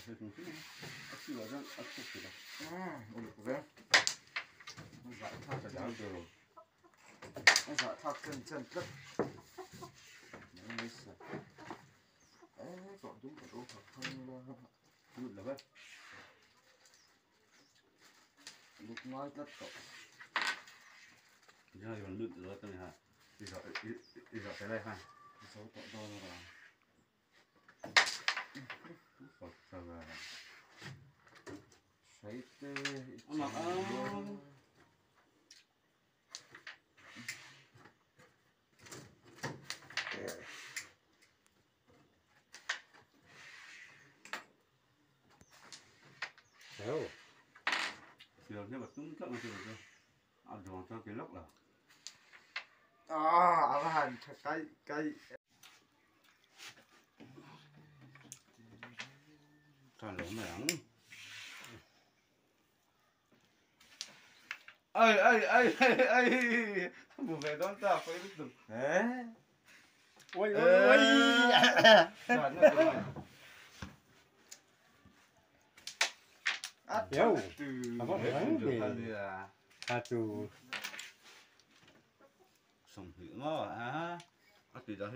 chân cất mấy sợ ấy còn đúng ở đâu không lụt là vậy lụt nói rất cậu giờ còn lụt rồi tao này hả đi dọn cái này ha số cậu to rồi sao rồi thấy tê mà Đâu? giờ nếu mà chúng chắc là chưa được ăn rồi cho cái lốc là à hàn cái cho lỗ mày ăn ơi một về đón ta phải tiếp tục Ôi ơi Yo, từ có thể là tu sống thử mà à từ đó